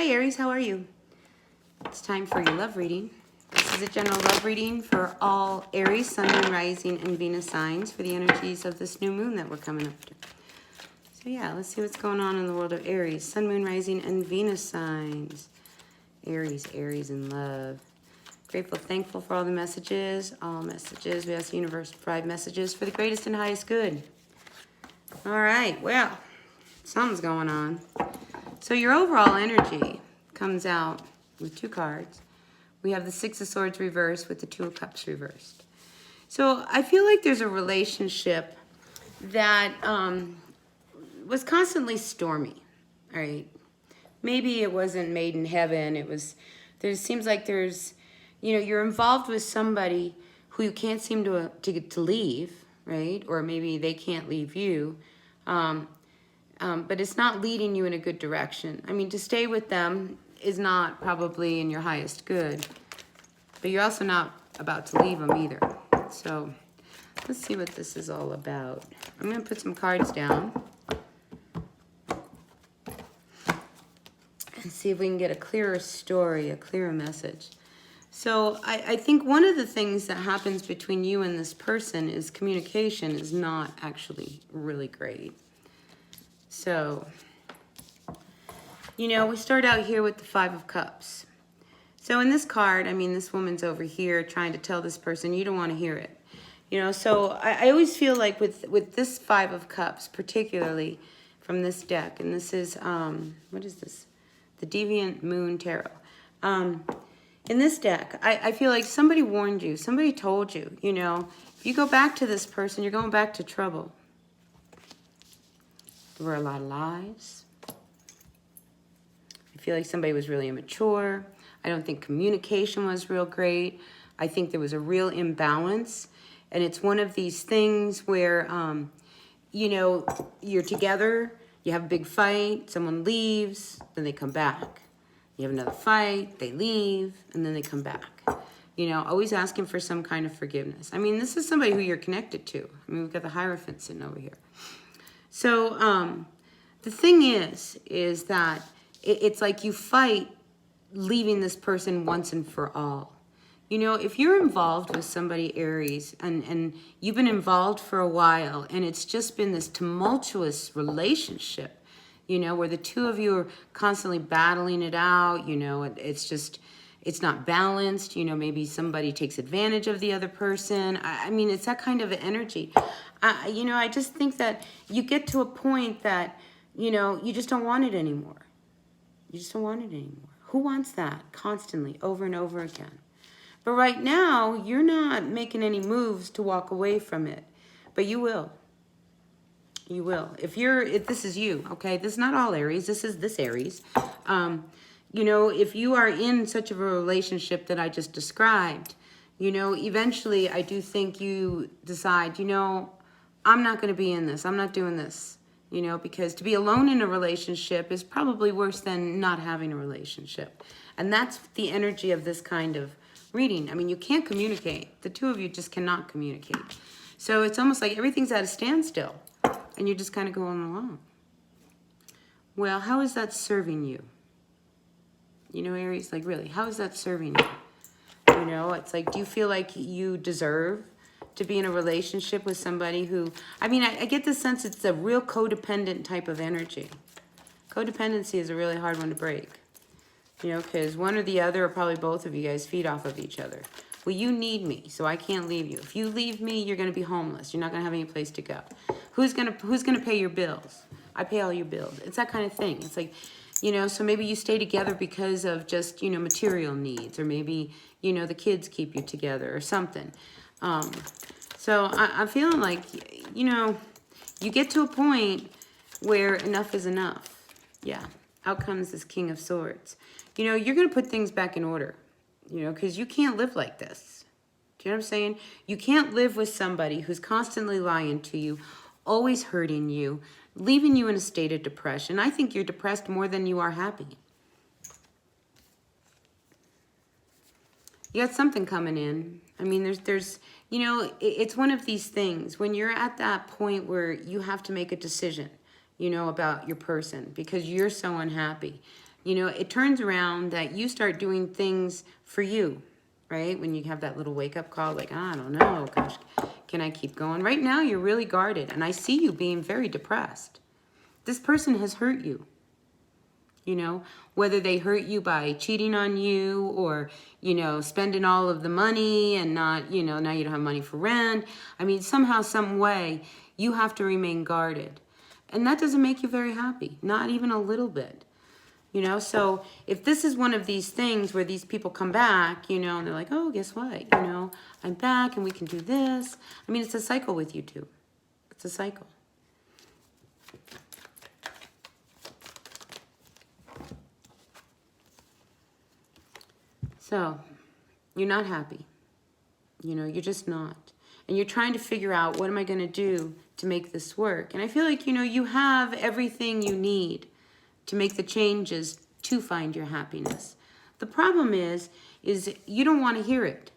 Hi Aries, how are you? It's time for your love reading. This is a general love reading for all Aries, Sun, Moon, Rising, and Venus signs for the energies of this new moon that we're coming up to. So yeah, let's see what's going on in the world of Aries, Sun, Moon, Rising, and Venus signs. Aries in love. Grateful, thankful for all the messages. All messages. We ask the universe to provide messages for the greatest and highest good. All right, well, something's going on. So your overall energy comes out with two cards. We have the Six of Swords reversed with the Two of Cups reversed. So I feel like there's a relationship that was constantly stormy, all right? Maybe it wasn't made in heaven. There seems like there's, you're involved with somebody who you can't seem to leave, right? Or maybe they can't leave you. But it's not leading you in a good direction. I mean, to stay with them is not probably in your highest good, but you're also not about to leave them either. So let's see what this is all about. I'm going to put some cards down and see if we can get a clearer story, a clearer message. So I think one of the things that happens between you and this person is communication is not actually really great. So, we start out here with the Five of Cups. So in this card, I mean, this woman's over here trying to tell this person, you don't want to hear it. So I always feel like with this Five of Cups, particularly from this deck, and this is, what is this? The Deviant Moon Tarot. In this deck, I feel like somebody warned you, somebody told you, if you go back to this person, you're going back to trouble. There were a lot of lies. I feel like somebody was really immature. I don't think communication was real great. I think there was a real imbalance. And it's one of these things where, you're together, you have a big fight, someone leaves, then they come back. You have another fight, they leave, and then they come back. Always asking for some kind of forgiveness. I mean, this is somebody who you're connected to. I mean, we've got the Hierophant sitting over here. So the thing is that it's like you fight leaving this person once and for all. If you're involved with somebody, Aries, and you've been involved for a while, and it's just been this tumultuous relationship, where the two of you are constantly battling it out, it's not balanced, maybe somebody takes advantage of the other person. I mean, it's that kind of energy. I just think that you get to a point that, you just don't want it anymore. You just don't want it anymore. Who wants that constantly over and over again? But right now, you're not making any moves to walk away from it, but you will. You will. If this is you, okay? This is not all Aries. This is this Aries. If you are in such of a relationship that I just described, eventually I do think you decide, I'm not going to be in this. I'm not doing this, because to be alone in a relationship is probably worse than not having a relationship. And that's the energy of this kind of reading. I mean, you can't communicate. The two of you just cannot communicate. So it's almost like everything's at a standstill and you're just kind of going along. Well, how is that serving you? Aries, like really, how is that serving you? It's like, do you feel like you deserve to be in a relationship with somebody who, I mean, I get the sense it's a real codependent type of energy. Codependency is a really hard one to break, because one or the other, or probably both of you guys, feed off of each other. Well, you need me, so I can't leave you. If you leave me, you're going to be homeless. You're not going to have any place to go. Who's going to pay your bills? I pay all your bills. It's that kind of thing. It's like, so maybe you stay together because of just, material needs, or maybe, the kids keep you together or something. So I'm feeling like, you get to a point where enough is enough. Yeah. Out comes this King of Swords. You're going to put things back in order, because you can't live like this. Do you know what I'm saying? You can't live with somebody who's constantly lying to you, always hurting you, leaving you in a state of depression. I think you're depressed more than you are happy. You got something coming in. I mean, there's it's one of these things when you're at that point where you have to make a decision, about your person because you're so unhappy. You know, it turns around that you start doing things for you, right? When you have that little wake-up call, like, I don't know, gosh, can I keep going? Right now, you're really guarded, and I see you being very depressed. This person has hurt you, you know, whether they hurt you by cheating on you or, you know, spending all of the money and not, you know, now you don't have money for rent. I mean, somehow, some way, you have to remain guarded. And that doesn't make you very happy, not even a little bit. You know, so if this is one of these things where these people come back, you know, and they're like, oh, guess what? You know, I'm back and we can do this. I mean, it's a cycle with you two. It's a cycle. So you're not happy. You know, you're just not. And you're trying to figure out, what am I going to do to make this work? And I feel like, you know, you have everything you need to make the changes to find your happiness. The problem is you don't want to hear it,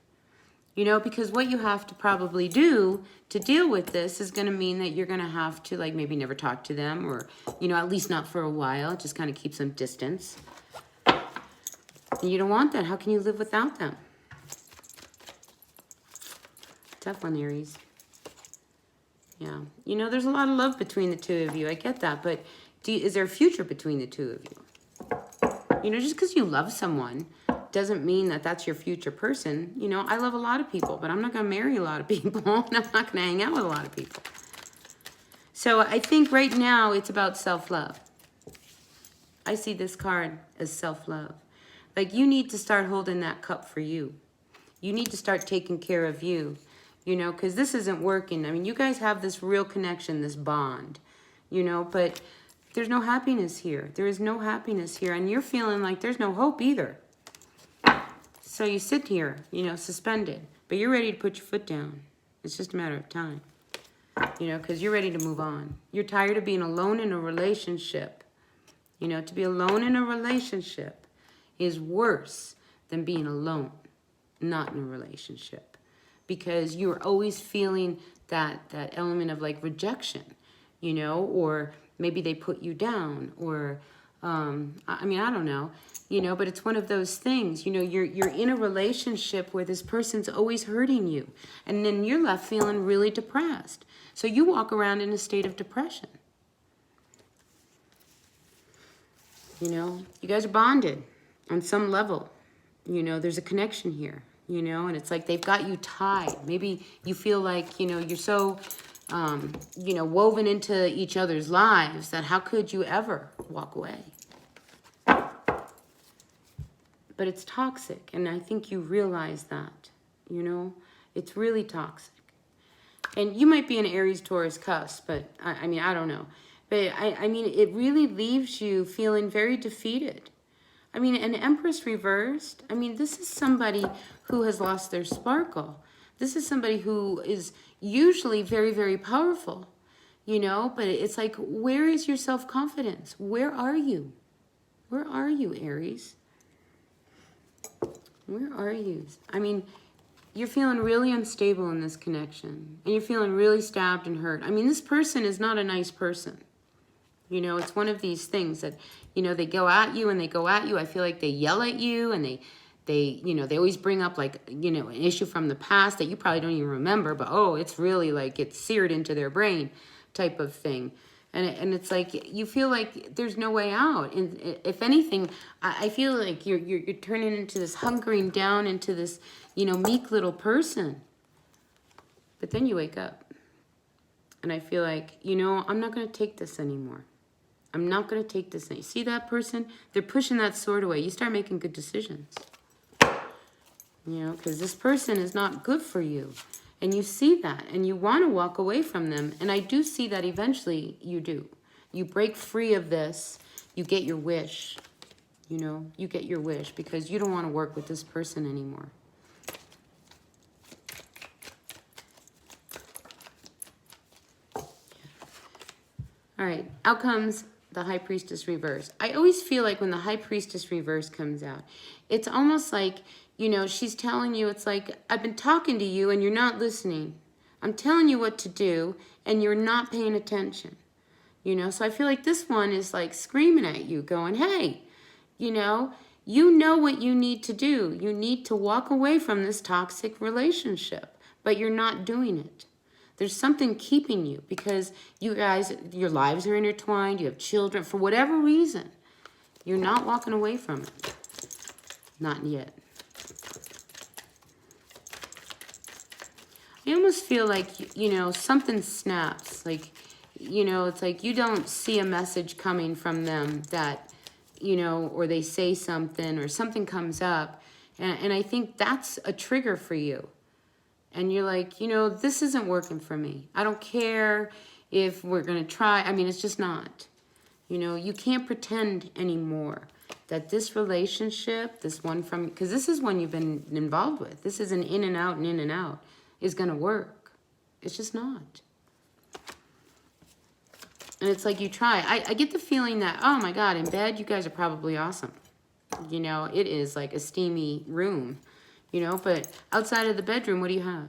you know, because what you have to probably do to deal with this is going to mean that you're going to have to, like, maybe never talk to them, or, you know, at least not for a while, just kind of keep some distance. And you don't want that. How can you live without them? Tough one, Aries. Yeah. You know, there's a lot of love between the two of you. I get that, but is there a future between the two of you? You know, just because you love someone doesn't mean that that's your future person. You know, I love a lot of people, but I'm not going to marry a lot of people, and I'm not going to hang out with a lot of people. So I think right now it's about self-love. I see this card as self-love. Like, you need to start holding that cup for you. You need to start taking care of you, you know, because this isn't working. I mean, you guys have this real connection, this bond, you know, but there's no happiness here. There is no happiness here. And you're feeling like there's no hope either. So you sit here, you know, suspended. But you're ready to put your foot down. It's just a matter of time. You know, because you're ready to move on. You're tired of being alone in a relationship. You know, to be alone in a relationship is worse than being alone, not in a relationship. Because you're always feeling that element of, like, rejection, you know, or maybe they put you down, or, I mean, I don't know, you know, but it's one of those things, you know, you're in a relationship where this person's always hurting you, and then you're left feeling really depressed. So you walk around in a state of depression. You know, you guys are bonded on some level. You know, there's a connection here, you know, and it's like they've got you tied. Maybe you feel like, you know, you're so you know, woven into each other's lives that how could you ever walk away? But it's toxic, and I think you realize that, you know, it's really toxic. And you might be an Aries Taurus cusp, but I mean, I don't know. But I mean, it really leaves you feeling very defeated. I mean, an Empress reversed, I mean, this is somebody who has lost their sparkle. This is somebody who is usually very, very powerful, you know, but it's like, where is your self-confidence? Where are you? Where are you, Aries? Where are you? I mean, you're feeling really unstable in this connection, and you're feeling really stabbed and hurt. I mean, this person is not a nice person. You know, it's one of these things that, you know, they go at you and they go at you. I feel like they yell at you, and they you know, they always bring up, like, you know, an issue from the past that you probably don't even remember, but, oh, it's really like it's seared into their brain type of thing. And it's like, you feel like there's no way out. And if anything, I feel like you're turning into this, hunkering down into this, you know, meek little person. But then you wake up. And I feel like, you know, I'm not going to take this anymore. I'm not going to take this anymore. See that person? They're pushing that sword away. You start making good decisions. You know, because this person is not good for you. And you see that, and you want to walk away from them. And I do see that eventually you do. You break free of this. You get your wish. You know, you get your wish because you don't want to work with this person anymore. All right, out comes the High Priestess reverse. I always feel like when the High Priestess reverse comes out, it's almost like, you know, she's telling you, it's like, I've been talking to you and you're not listening. I'm telling you what to do and you're not paying attention. You know, so I feel like this one is like screaming at you, going, hey, you know what you need to do. You need to walk away from this toxic relationship, but you're not doing it. There's something keeping you because you guys, your lives are intertwined. You have children. For whatever reason, you're not walking away from it. Not yet. I almost feel like, you know, something snaps. Like, you know, it's like you don't see a message coming from them that, you know, or they say something or something comes up. And I think that's a trigger for you. And you're like, you know, this isn't working for me. I don't care if we're going to try. I mean, it's just not. You know, you can't pretend anymore that this relationship, this one from, because this is one you've been involved with. This is an in and out and in and out, is going to work. It's just not. And it's like you try. I get the feeling that, oh my God, in bed, you guys are probably awesome. You know, it is like a steamy room. You know, but outside of the bedroom, what do you have?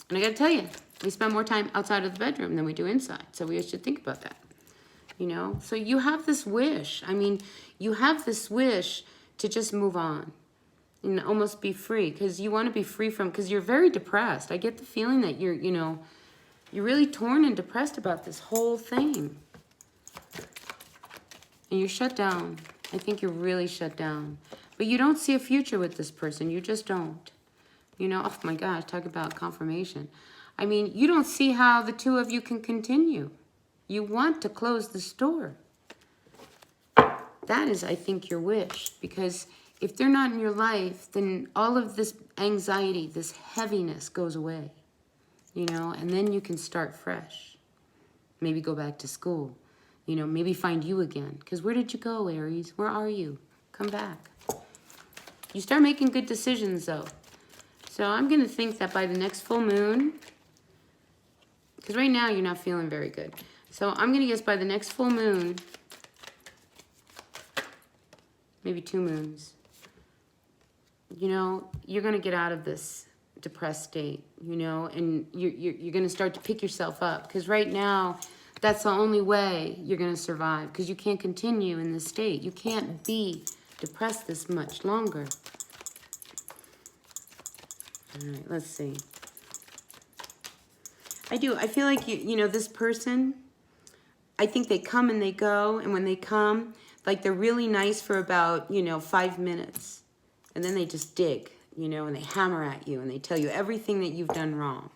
And I got to tell you, we spend more time outside of the bedroom than we do inside. So we should think about that. You know, so you have this wish. I mean, you have this wish to just move on and almost be free because you want to be free from, because you're very depressed. I get the feeling that you're, you know, you're really torn and depressed about this whole thing. And you're shut down. I think you're really shut down. But you don't see a future with this person. You just don't. You know, oh my gosh, talk about confirmation. I mean, you don't see how the two of you can continue. You want to close the door. That is, I think, your wish. Because if they're not in your life, then all of this anxiety, this heaviness goes away. You know, and then you can start fresh. Maybe go back to school. You know, maybe find you again. Because where did you go, Aries? Where are you? Come back. You start making good decisions, though. So I'm going to think that by the next full moon, because right now you're not feeling very good. So I'm going to guess by the next full moon, maybe 2 moons, you know, you're going to get out of this depressed state, you know, and you're going to start to pick yourself up. Because right now, that's the only way you're going to survive. Because you can't continue in this state. You can't be depressed this much longer. All right, let's see. I feel like, you know, this person, I think they come and they go. And when they come, like they're really nice for about, you know, 5 minutes. And then they just dig, you know, and they hammer at you. And they tell you everything that you've done wrong.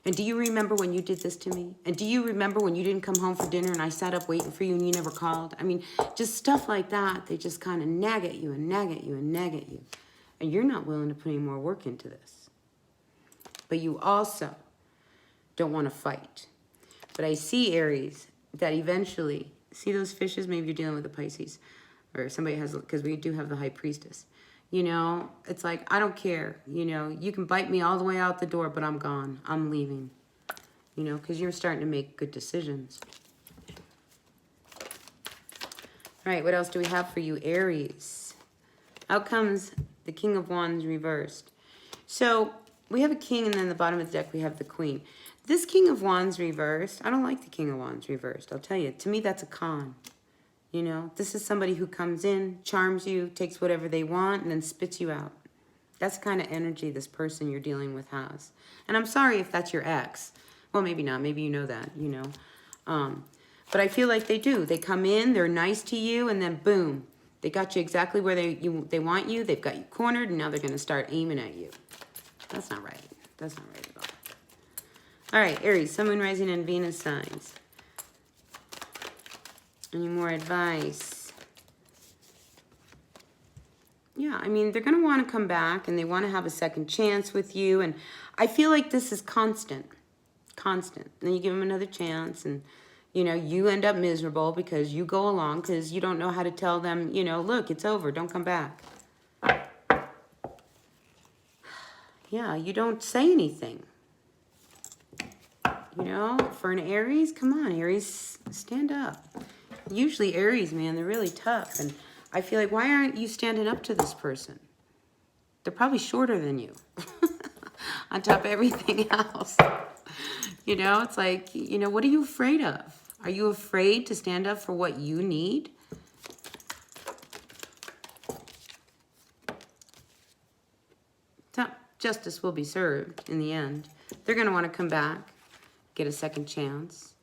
And do you remember when you did this to me? And do you remember when you didn't come home for dinner and I sat up waiting for you and you never called? I mean, just stuff like that. They just kind of nag at you and nag at you and nag at you. And you're not willing to put any more work into this. But you also don't want to fight. But I see, Aries, that eventually, see those fishes? Maybe you're dealing with a Pisces. Or somebody has, because we do have the High Priestess. You know, it's like, I don't care. You know, you can bite me all the way out the door, but I'm gone. I'm leaving. You know, because you're starting to make good decisions. All right, what else do we have for you, Aries? Out comes the King of Wands reversed. So we have a king, and then the bottom of the deck we have the queen. This King of Wands reversed, I don't like the King of Wands reversed. I'll tell you, to me that's a con. You know, this is somebody who comes in, charms you, takes whatever they want, and then spits you out. That's the kind of energy this person you're dealing with has. And I'm sorry if that's your ex. Well, maybe not. Maybe you know that, you know. But I feel like they do. They come in, they're nice to you, and then boom. They got you exactly where they want you. They've got you cornered, and now they're going to start aiming at you. That's not right. That's not right at all. All right, Aries, Sun, Moon, Rising, and Venus signs. Any more advice? Yeah, I mean, they're going to want to come back and they want to have a second chance with you. And I feel like this is constant. Constant. And then you give them another chance and, you know, you end up miserable because you go along because you don't know how to tell them, you know, look, it's over. Don't come back. Yeah, you don't say anything. You know, for an Aries, come on, Aries, stand up. Usually Aries, man, they're really tough. And I feel like, why aren't you standing up to this person? They're probably shorter than you. On top of everything else. You know, it's like, you know, what are you afraid of? Are you afraid to stand up for what you need? Justice will be served in the end. They're going to want to come back, get a second chance.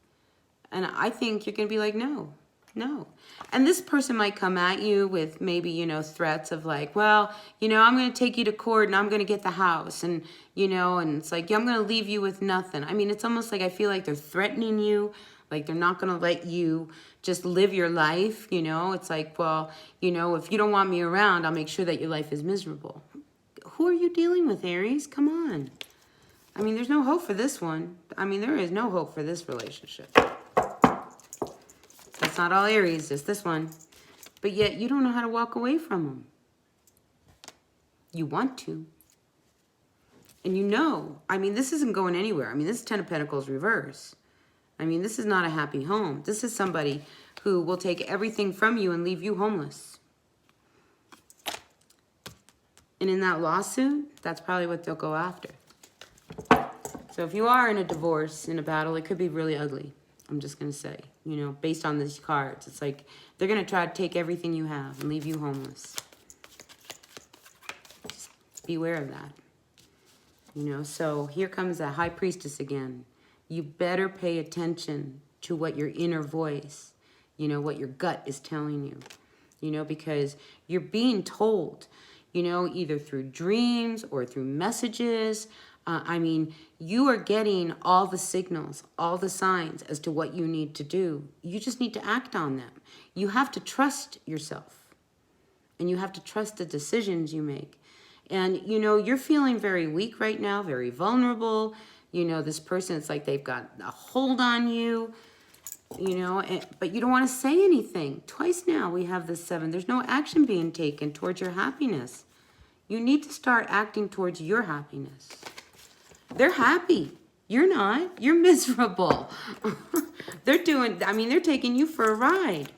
And I think you're going to be like, no, no. And this person might come at you with maybe, you know, threats of like, well, you know, I'm going to take you to court and I'm going to get the house. And, you know, and it's like, yeah, I'm going to leave you with nothing. I mean, it's almost like I feel like they're threatening you. Like they're not going to let you just live your life, you know. It's like, well, you know, if you don't want me around, I'll make sure that your life is miserable. Who are you dealing with, Aries? Come on. I mean, there's no hope for this one. I mean, there is no hope for this relationship. That's not all Aries, just this one. But yet, you don't know how to walk away from them. You want to. And you know, I mean, this isn't going anywhere. I mean, this is Ten of Pentacles reverse. I mean, this is not a happy home. This is somebody who will take everything from you and leave you homeless. And in that lawsuit, that's probably what they'll go after. So if you are in a divorce, in a battle, it could be really ugly. I'm just going to say, you know, based on these cards. It's like they're going to try to take everything you have and leave you homeless. Just beware of that. You know, so here comes the High Priestess again. You better pay attention to what your inner voice, you know, what your gut is telling you. You know, because you're being told, you know, either through dreams or through messages. I mean, you are getting all the signals, all the signs as to what you need to do. You just need to act on them. You have to trust yourself. And you have to trust the decisions you make. And, you know, you're feeling very weak right now, very vulnerable. You know, this person, it's like they've got a hold on you. You know, but you don't want to say anything. Twice now we have the 7. There's no action being taken towards your happiness. You need to start acting towards your happiness. They're happy. You're not. You're miserable. They're taking you for a ride.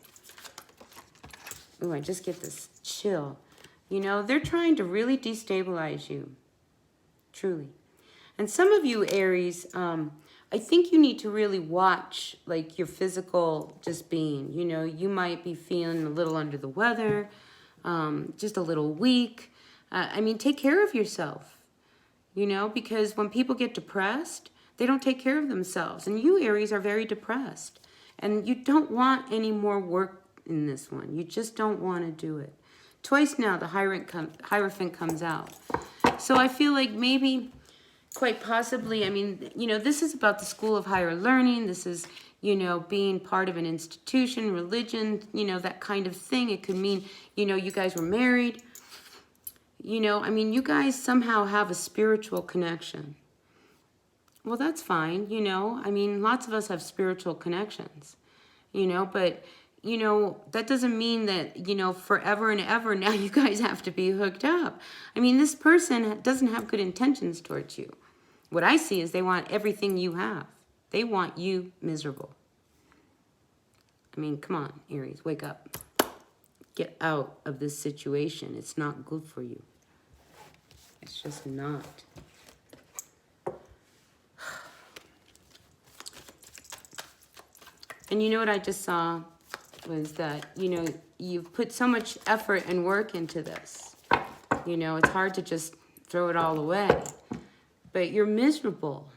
Oh, I just get this chill. You know, they're trying to really destabilize you. Truly. And some of you, Aries, I think you need to really watch, like, your physical just being. You know, you might be feeling a little under the weather, just a little weak. I mean, take care of yourself, you know, because when people get depressed, they don't take care of themselves. And you, Aries, are very depressed. And you don't want any more work in this one. You just don't want to do it. Twice now, the Hierophant comes out. So I feel like maybe, quite possibly, I mean, you know, this is about the school of higher learning. This is, you know, being part of an institution, religion, you know, that kind of thing. It could mean, you know, you guys were married. You know, I mean, you guys somehow have a spiritual connection. Well, that's fine, you know. I mean, lots of us have spiritual connections, you know, but, you know, that doesn't mean that, you know, forever and ever now you guys have to be hooked up. I mean, this person doesn't have good intentions towards you. What I see is they want everything you have. They want you miserable. I mean, come on, Aries, wake up. Get out of this situation. It's not good for you. It's just not. And you know what I just saw was that, you know, you've put so much effort and work into this. You know, it's hard to just throw it all away. But you're miserable.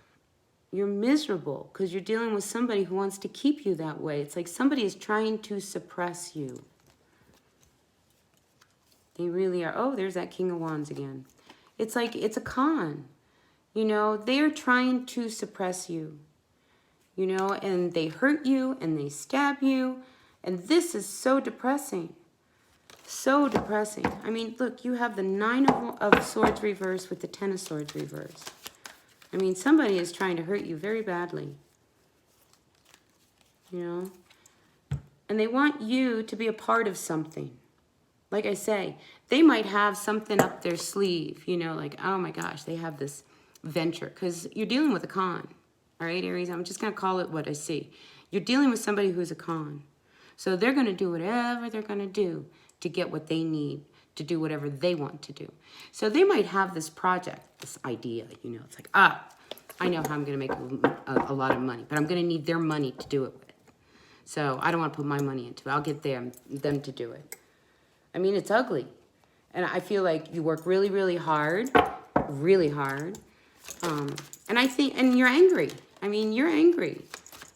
You're miserable because you're dealing with somebody who wants to keep you that way. It's like somebody is trying to suppress you. They really are. Oh, there's that King of Wands again. It's like it's a con. You know, they're trying to suppress you. You know, and they hurt you and they stab you. And this is so depressing. So depressing. I mean, look, you have the 9 of Swords reverse with the 10 of Swords reverse. I mean, somebody is trying to hurt you very badly. You know? And they want you to be a part of something. Like I say, they might have something up their sleeve, you know, like, oh my gosh, they have this venture. Because you're dealing with a con. All right, Aries, I'm just going to call it what I see. You're dealing with somebody who's a con. So they're going to do whatever they're going to do to get what they need, to do whatever they want to do. So they might have this project, this idea, you know, it's like, I know how I'm going to make a lot of money, but I'm going to need their money to do it with. So I don't want to put my money into it. I'll get them to do it. I mean, it's ugly. And I feel like you work really, really hard. Really hard. And I think, and you're angry. I mean, you're angry.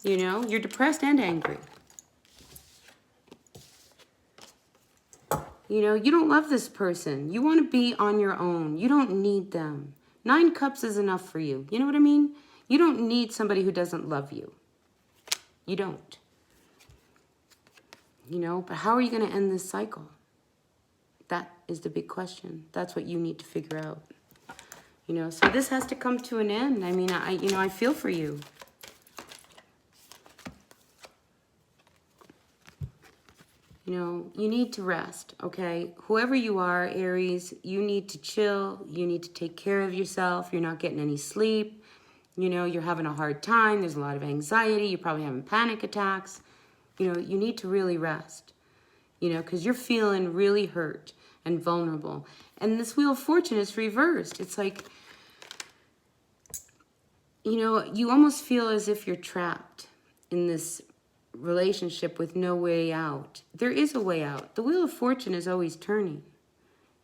You know, you're depressed and angry. You know, you don't love this person. You want to be on your own. You don't need them. 9 cups is enough for you. You know what I mean? You don't need somebody who doesn't love you. You don't. You know, but how are you going to end this cycle? That is the big question. That's what you need to figure out. You know, so this has to come to an end. I mean, I feel for you. You know, you need to rest, okay? Whoever you are, Aries, you need to chill. You need to take care of yourself. You're not getting any sleep. You know, you're having a hard time. There's a lot of anxiety. You're probably having panic attacks. You know, you need to really rest, you know, because you're feeling really hurt and vulnerable. And this Wheel of Fortune is reversed. It's like, you know, you almost feel as if you're trapped in this relationship with no way out. There is a way out. The Wheel of Fortune is always turning,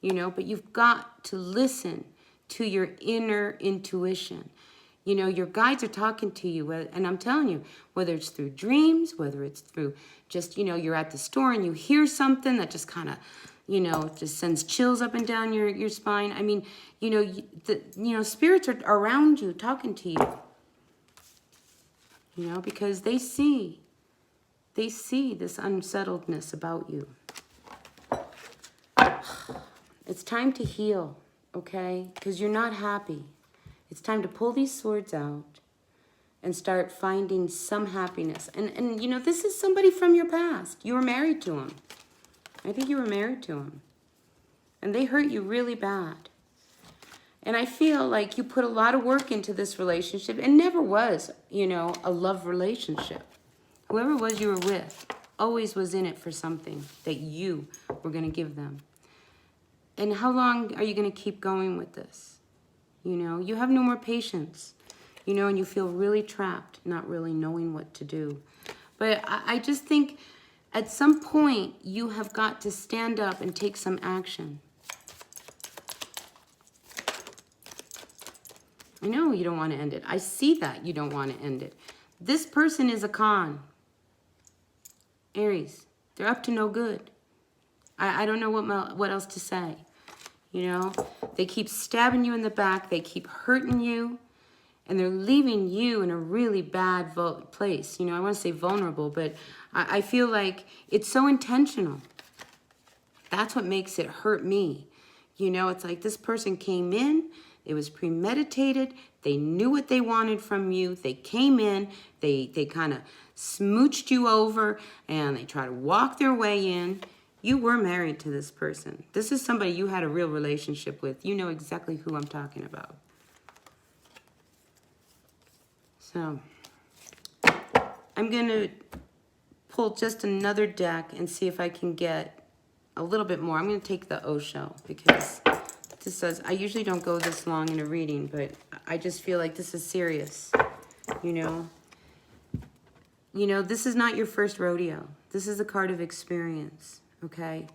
you know, but you've got to listen to your inner intuition. You know, your guides are talking to you, and I'm telling you, whether it's through dreams, whether it's through just, you know, you're at the store and you hear something that just kind of, you know, just sends chills up and down your spine. I mean, you know, spirits are around you talking to you, you know, because they see this unsettledness about you. It's time to heal, okay? Because you're not happy. It's time to pull these swords out and start finding some happiness. And you know, this is somebody from your past. You were married to him. I think you were married to him. And they hurt you really bad. And I feel like you put a lot of work into this relationship. It never was, you know, a love relationship. Whoever it was you were with always was in it for something that you were going to give them. And how long are you going to keep going with this? You know, you have no more patience, you know, and you feel really trapped, not really knowing what to do. But I just think at some point you have got to stand up and take some action. I know you don't want to end it. I see that you don't want to end it. This person is a con. Aries, they're up to no good. I don't know what else to say. You know, they keep stabbing you in the back. They keep hurting you. And they're leaving you in a really bad place. You know, I want to say vulnerable, but I feel like it's so intentional. That's what makes it hurt me. You know, it's like this person came in. It was premeditated. They knew what they wanted from you. They came in. They kind of smooched you over. And they tried to walk their way in. You were married to this person. This is somebody you had a real relationship with. You know exactly who I'm talking about. So, I'm going to pull just another deck and see if I can get a little bit more. I'm going to take the Osho because this says, I usually don't go this long in a reading, but I just feel like this is serious, you know. You know, this is not your first rodeo. This is a card of experience. Okay,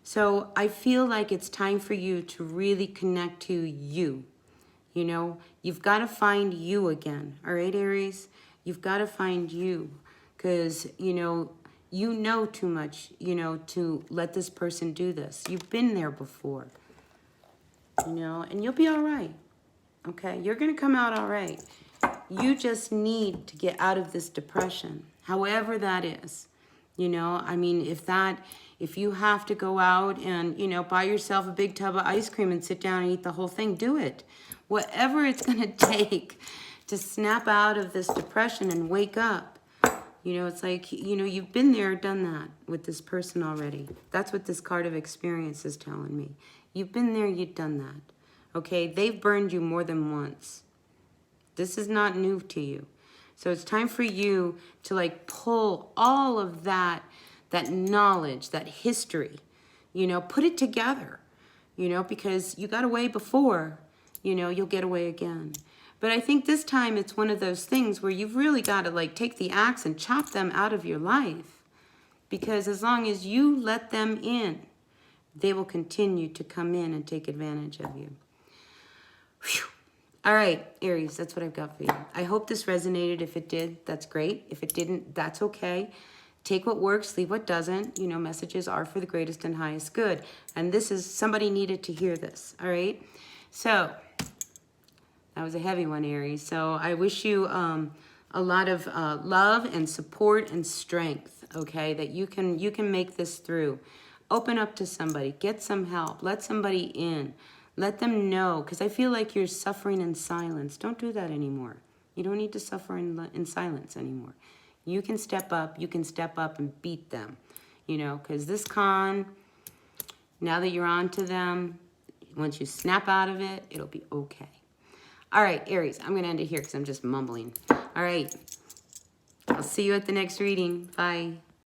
so I feel like it's time for you to really connect to you. You know, you've got to find you again. All right, Aries, you've got to find you because, you know too much, you know, to let this person do this. You've been there before, you know, and you'll be all right. Okay, you're going to come out all right. You just need to get out of this depression, however that is. You know, I mean, if you have to go out and, you know, buy yourself a big tub of ice cream and sit down and eat the whole thing, do it. Whatever it's going to take to snap out of this depression and wake up. You know, it's like, you know, you've been there, done that with this person already. That's what this card of experience is telling me. You've been there, you've done that. Okay, they've burned you more than once. This is not new to you. So it's time for you to like pull all of that knowledge, that history, you know, put it together, you know, because you got away before, you know, you'll get away again. But I think this time it's one of those things where you've really got to like take the axe and chop them out of your life. Because as long as you let them in, they will continue to come in and take advantage of you. Whew. All right, Aries, that's what I've got for you. I hope this resonated. If it did, that's great. If it didn't, that's okay. Take what works, leave what doesn't. You know, messages are for the greatest and highest good. And this is, somebody needed to hear this, all right? So, that was a heavy one, Aries. So I wish you a lot of love and support and strength, okay? That you can make this through. Open up to somebody. Get some help. Let somebody in. Let them know. Because I feel like you're suffering in silence. Don't do that anymore. You don't need to suffer in silence anymore. You can step up. You can step up and beat them. You know, because this con, now that you're on to them, once you snap out of it, it'll be okay. All right, Aries, I'm going to end it here because I'm just mumbling. All right, I'll see you at the next reading. Bye.